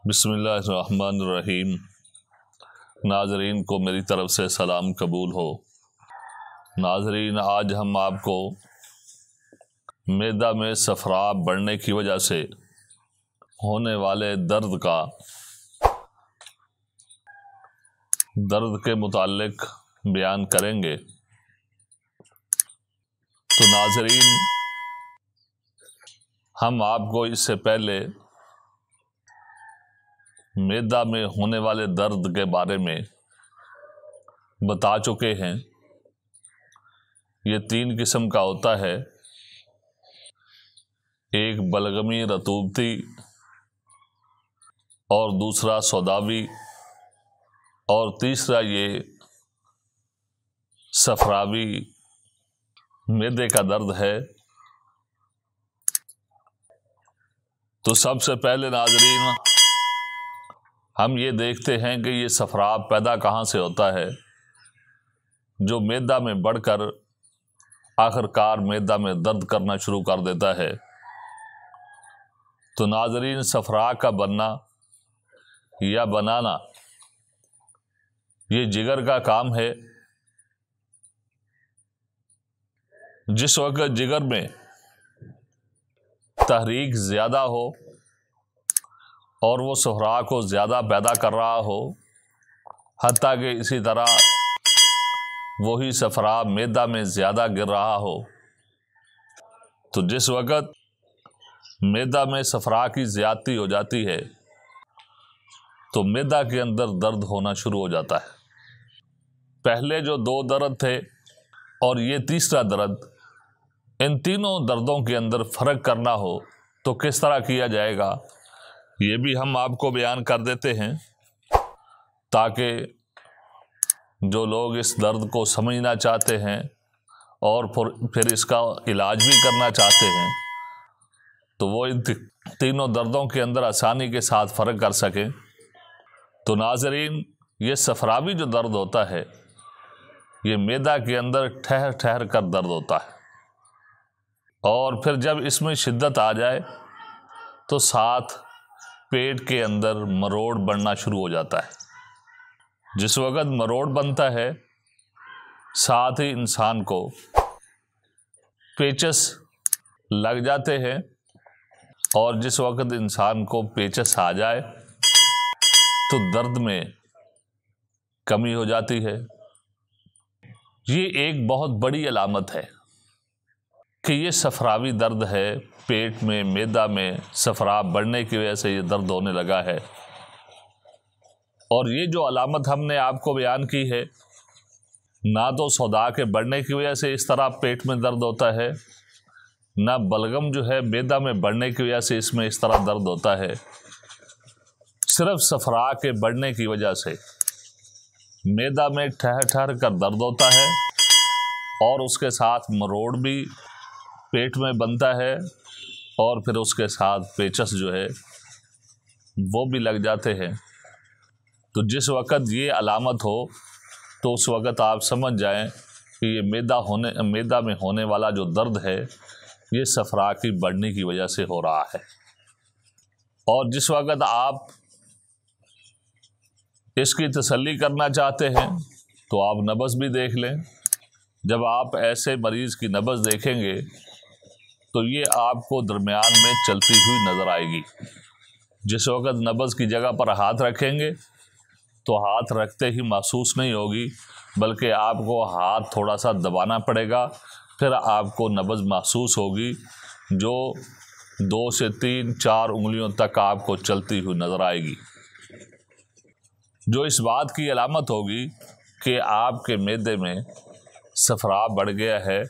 بسم اللہ الرحمن الرحیم۔ ناظرین کو میری طرف سے سلام قبول ہو۔ ناظرین، آج ہم آپ کو معدہ میں صفرا بڑھنے کی وجہ سے ہونے والے درد کے متعلق بیان کریں گے۔ تو ناظرین، ہم آپ کو اس سے پہلے معدہ میں ہونے والے درد کے بارے میں بتا چکے ہیں۔ یہ 3 قسم کا ہوتا ہے، ایک بلغمی رطوبتی اور دوسرا سوداوی اور تیسرا یہ صفراوی معدے کا درد ہے۔ تو سب سے پہلے ناظرین، ہم یہ دیکھتے ہیں کہ یہ صفرا پیدا کہاں سے ہوتا ہے جو معدہ میں بڑھ کر آخر کار معدہ میں درد کرنا شروع کر دیتا ہے۔ تو ناظرین، صفرا کا بننا یا بنانا یہ جگر کا کام ہے۔ جس وقت جگر میں تحریک زیادہ ہو اور وہ صفرا کو زیادہ پیدا کر رہا ہو، حتیٰ کہ اسی طرح وہی صفرا معدہ میں زیادہ گر رہا ہو، تو جس وقت معدہ میں صفرا کی زیادتی ہو جاتی ہے تو معدہ کے اندر درد ہونا شروع ہو جاتا ہے۔ پہلے جو 2 درد تھے اور یہ تیسرا درد، ان تینوں دردوں کے اندر فرق کرنا ہو تو کس طرح کیا جائے گا، یہ بھی ہم آپ کو بیان کر دیتے ہیں، تاکہ جو لوگ اس درد کو سمجھنا چاہتے ہیں اور پھر اس کا علاج بھی کرنا چاہتے ہیں تو وہ ان تینوں دردوں کے اندر آسانی کے ساتھ فرق کر سکیں۔ تو ناظرین، یہ صفراوی جو درد ہوتا ہے یہ معدہ کے اندر ٹھہر ٹھہر کر درد ہوتا ہے، اور پھر جب اس میں شدت آ جائے تو ساتھ پیٹ کے اندر مروڑ بننا شروع ہو جاتا ہے۔ جس وقت مروڑ بنتا ہے، ساتھ ہی انسان کو پیچس لگ جاتے ہیں، اور جس وقت انسان کو پیچس آ جائے تو درد میں کمی ہو جاتی ہے۔ یہ ایک بہت بڑی علامت ہے کہ یہ صفراوی درد ہے، پیٹ میں معدہ میں صفرا بڑھنے کی وجہ سے یہ درد ہونے لگا ہے۔ اور یہ جو علامت ہم نے آپ کو بیان کی ہے، نہ تو سودا کے بڑھنے کی وجہ سے اس طرح پیٹ میں درد ہوتا ہے، نہ بلغم جو ہے معدہ میں بڑھنے کی وجہ سے اس میں اس طرح درد ہوتا ہے، صرف صفرا کے بڑھنے کی وجہ سے معدہ میں ٹھہر ٹھہر کر درد ہوتا ہے، اور اس کے ساتھ مروڑ بھی پیٹ میں بنتا ہے، اور پھر اس کے ساتھ پیچس جو ہے وہ بھی لگ جاتے ہیں۔ تو جس وقت یہ علامت ہو تو اس وقت آپ سمجھ جائیں کہ یہ معدہ میں ہونے والا جو درد ہے یہ صفرا کی بڑھنے کی وجہ سے ہو رہا ہے۔ اور جس وقت آپ اس کی تسلی کرنا چاہتے ہیں تو آپ نبض بھی دیکھ لیں۔ جب آپ ایسے مریض کی نبض دیکھیں گے تو یہ آپ کو درمیان میں چلتی ہوئی نظر آئے گی۔ جس وقت نبض کی جگہ پر ہاتھ رکھیں گے تو ہاتھ رکھتے ہی محسوس نہیں ہوگی، بلکہ آپ کو ہاتھ تھوڑا سا دبانا پڑے گا، پھر آپ کو نبض محسوس ہوگی، جو 2 سے 3 4 انگلیوں تک آپ کو چلتی ہوئی نظر آئے گی، جو اس بات کی علامت ہوگی کہ آپ کے معدے میں صفرا بڑھ گیا ہے،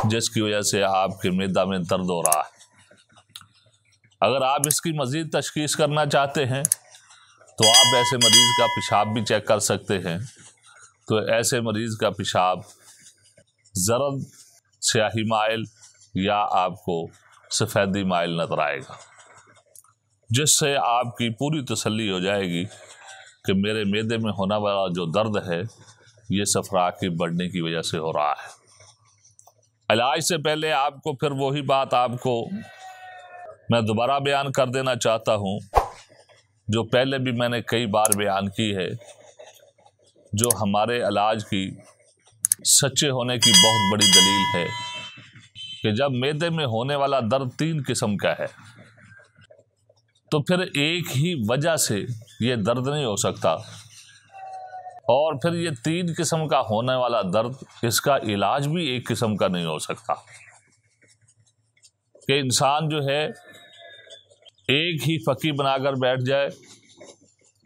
جس کی وجہ سے آپ کے معدہ میں درد ہو رہا ہے۔ اگر آپ اس کی مزید تشخیص کرنا چاہتے ہیں تو آپ ایسے مریض کا پیشاب بھی چیک کر سکتے ہیں۔ تو ایسے مریض کا پیشاب زرد سیاہی مائل یا آپ کو سفیدی مائل نظر آئے گا، جس سے آپ کی پوری تسلی ہو جائے گی کہ میرے معدے میں ہونے والا جو درد ہے یہ صفرا کی بڑھنے کی وجہ سے ہو رہا ہے۔ علاج سے پہلے آپ کو پھر وہی بات آپ کو میں دوبارہ بیان کر دینا چاہتا ہوں جو پہلے بھی میں نے کئی بار بیان کی ہے، جو ہمارے علاج کی سچے ہونے کی بہت بڑی دلیل ہے کہ جب معدے میں ہونے والا درد 3 قسم کا ہے تو پھر ایک ہی وجہ سے یہ درد نہیں ہو سکتا، اور پھر یہ 3 قسم کا ہونے والا درد، اس کا علاج بھی ایک قسم کا نہیں ہو سکتا کہ انسان جو ہے ایک ہی پھکی بنا کر بیٹھ جائے۔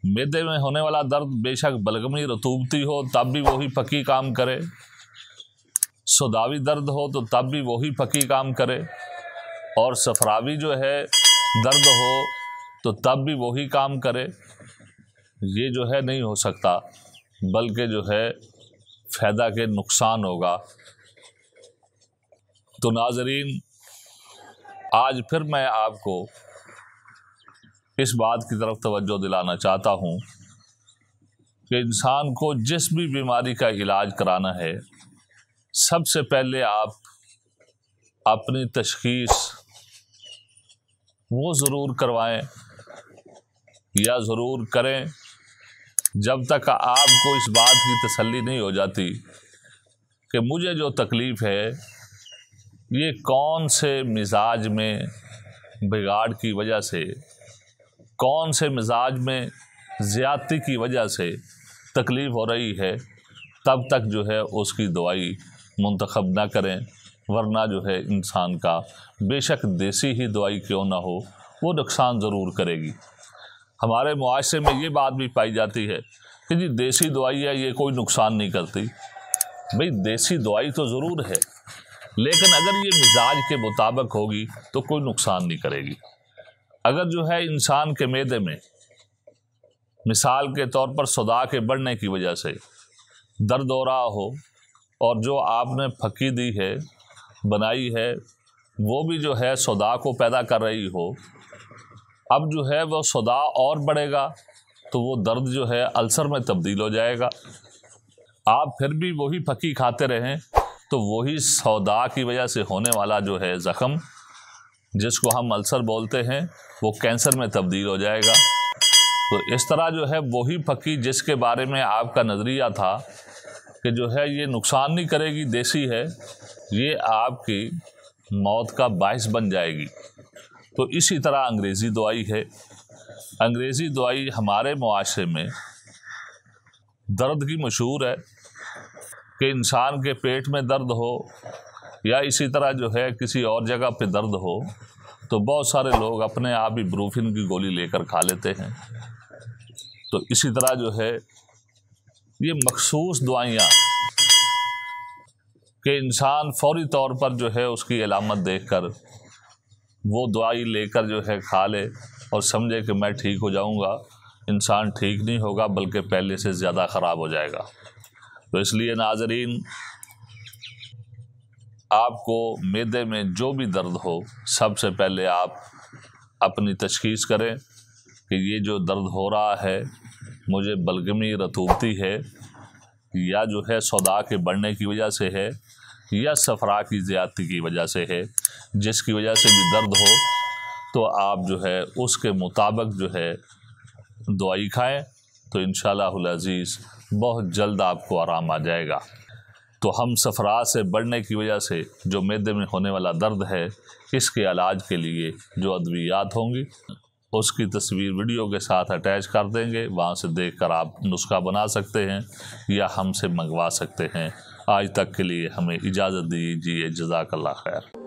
معدے میں ہونے والا درد بے شک بلغمی رطوبتی ہو تب بھی وہی پھکی کام کرے، سوداوی درد ہو تو تب بھی وہی پھکی کام کرے، اور صفراوی جو ہے درد ہو تو تب بھی وہی کام کرے۔ یہ جو ہے نہیں ہو سکتا، بلکہ جو ہے فائدہ کے نقصان ہوگا۔ تو ناظرین، آج پھر میں آپ کو اس بات کی طرف توجہ دلانا چاہتا ہوں کہ انسان کو جس بھی بیماری کا علاج کرانا ہے، سب سے پہلے آپ اپنی تشخیص وہ ضرور کروائیں یا ضرور کریں جب تک آپ کو اس بات کی تسلی نہیں ہو جاتی کہ مجھے جو تکلیف ہے یہ کون سے مزاج میں بگاڑ کی وجہ سے، کون سے مزاج میں زیادتی کی وجہ سے تکلیف ہو رہی ہے، تب تک جو ہے اس کی دوائی منتخب نہ کریں، ورنہ جو ہے انسان کا بے شک دیسی ہی دوائی کیوں نہ ہو وہ نقصان ضرور کرے گی۔ ہمارے معاشرے میں یہ بات بھی پائی جاتی ہے کہ جی دیسی دوائی ہے، یہ کوئی نقصان نہیں کرتی۔ بھئی دیسی دوائی تو ضرور ہے، لیکن اگر یہ مزاج کے مطابق ہوگی تو کوئی نقصان نہیں کرے گی۔ اگر جو ہے انسان کے معدے میں مثال کے طور پر صداع کے بڑھنے کی وجہ سے درد ہو رہا ہو، اور جو آپ نے پھکی دی ہے، بنائی ہے، وہ بھی جو ہے صداع کو پیدا کر رہی ہو، اب جو ہے وہ صداع اور بڑھے گا تو وہ درد جو ہے السر میں تبدیل ہو جائے گا۔ آپ پھر بھی وہی پھکی کھاتے رہیں تو وہی صداع کی وجہ سے ہونے والا جو ہے زخم، جس کو ہم السر بولتے ہیں، وہ کینسر میں تبدیل ہو جائے گا۔ تو اس طرح جو ہے وہی پھکی جس کے بارے میں آپ کا نظریہ تھا کہ جو ہے یہ نقصان نہیں کرے گی، دیسی ہے، یہ آپ کی موت کا باعث بن جائے گی۔ تو اسی طرح انگریزی دوائی ہے۔ انگریزی دوائی ہمارے معاشرے میں درد کی مشہور ہے کہ انسان کے پیٹ میں درد ہو یا اسی طرح جو ہے کسی اور جگہ پہ درد ہو تو بہت سارے لوگ اپنے آپ ہی بروفن کی گولی لے کر کھا لیتے ہیں۔ تو اسی طرح جو ہے یہ مخصوص دوائیاں کہ انسان فوری طور پر جو ہے اس کی علامت دیکھ کر وہ دوائی لے کر جو ہے کھا لے اور سمجھے کہ میں ٹھیک ہو جاؤں گا، انسان ٹھیک نہیں ہوگا بلکہ پہلے سے زیادہ خراب ہو جائے گا۔ تو اس لیے ناظرین، آپ کو معدے میں جو بھی درد ہو، سب سے پہلے آپ اپنی تشخیص کریں کہ یہ جو درد ہو رہا ہے مجھے بلغمی رطوبتی ہے، یا جو ہے صداع کے بڑھنے کی وجہ سے ہے، یا صفرا کی زیادتی کی وجہ سے ہے۔ جس کی وجہ سے بھی درد ہو تو آپ جو ہے اس کے مطابق جو ہے دوائی کھائیں، تو انشاءاللہ العزیز بہت جلد آپ کو آرام آ جائے گا۔ تو ہم صفرا سے بڑھنے کی وجہ سے جو معدے میں ہونے والا درد ہے، اس کے علاج کے لیے جو ادویات ہوں گی اس کی تصویر ویڈیو کے ساتھ اٹیچ کر دیں گے، وہاں سے دیکھ کر آپ نسخہ بنا سکتے ہیں یا ہم سے منگوا سکتے ہیں۔ آج تک کے لیے ہمیں اجازت دیجیے، جزاک اللہ خیر۔